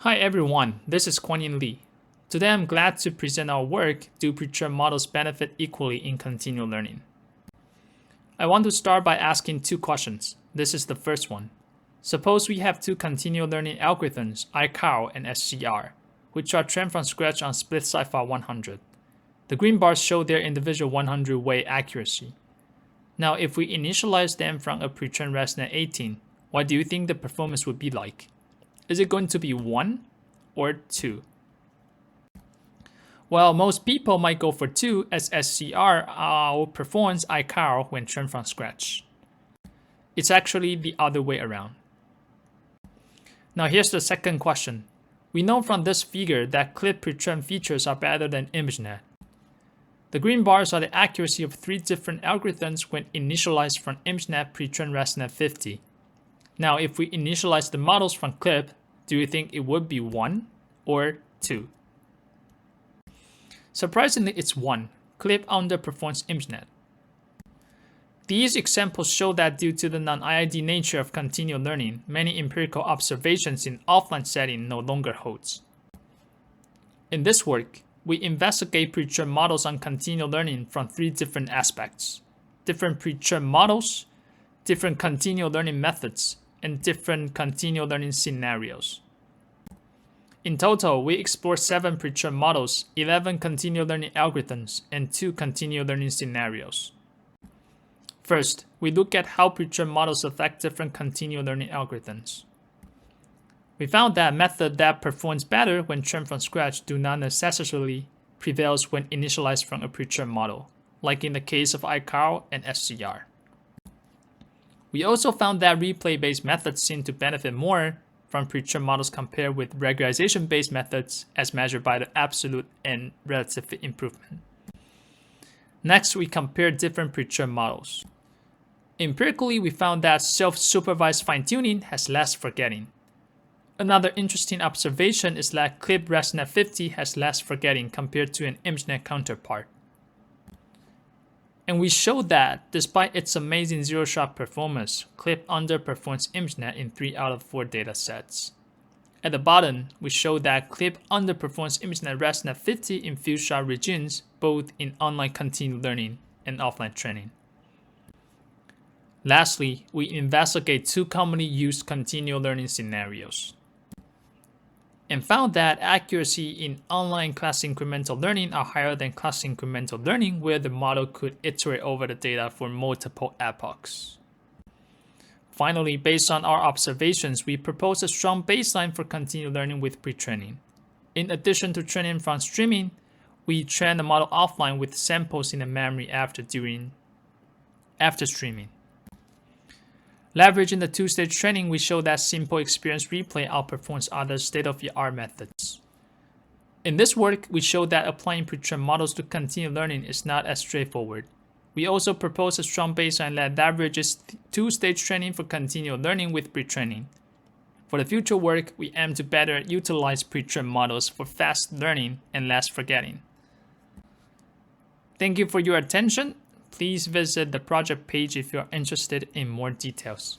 Hi everyone, this is Continual. Today I'm glad to present our work, Do Pre-trained models benefit equally in continual learning? I want to start by asking two questions. This is the first one. Suppose we have two continual learning algorithms, iCarl and SCR, which are trained from scratch on split cipher 100. The green bars show their individual 100-way accuracy. Now if we initialize them from a pre-trained ResNet 18, what do you think the performance would be like? Is it going to be 1 or 2? Well, most people might go for 2 as SCR outperforms iCarl when trained from scratch. It's actually the other way around. Now here's the second question. We know from this figure that CLIP pre-trained features are better than ImageNet. The green bars are the accuracy of 3 different algorithms when initialized from ImageNet pre-trained ResNet 50. Now, if we initialize the models from CLIP, do you think it would be 1 or 2? Surprisingly, it's 1. CLIP underperforms ImageNet. These examples show that due to the non-IID nature of continual learning, many empirical observations in offline setting no longer holds. In this work, we investigate pre-trained models on continual learning from 3 different aspects: different pre-trained models, different continual learning methods, and different continual learning scenarios. In total, we explore 7 pre-trained models, 11 continual learning algorithms, and 2 continual learning scenarios. First, we look at how pre-trained models affect different continual learning algorithms. We found that method that performs better when trained from scratch do not necessarily prevail when initialized from a pre-trained model, like in the case of iCarl and SCR. We also found that replay-based methods seem to benefit more from pre-trained models compared with regularization-based methods as measured by the absolute and relative improvement. Next, we compared different pre-trained models. Empirically, we found that self-supervised fine-tuning has less forgetting. Another interesting observation is that CLIP ResNet 50 has less forgetting compared to an ImageNet counterpart. And we showed that, despite its amazing zero-shot performance, CLIP underperforms ImageNet in 3 out of 4 datasets. At the bottom, we show that CLIP underperforms ImageNet ResNet 50 in few-shot regions, both in online continual learning and offline training. Lastly, we investigate 2 commonly used continual learning scenarios, and found that accuracy in online class incremental learning are higher than class incremental learning, where the model could iterate over the data for multiple epochs. Finally, based on our observations, we propose a strong baseline for continual learning with pre-training. In addition to training from streaming, we train the model offline with samples in the memory after streaming. Leveraging the 2-stage training, we show that simple experience replay outperforms other state-of-the-art methods. In this work, we show that applying pre-trained models to continual learning is not as straightforward. We also propose a strong baseline that leverages 2-stage training for continual learning with pre-training. For the future work, we aim to better utilize pre-trained models for fast learning and less forgetting. Thank you for your attention. Please visit the project page if you are interested in more details.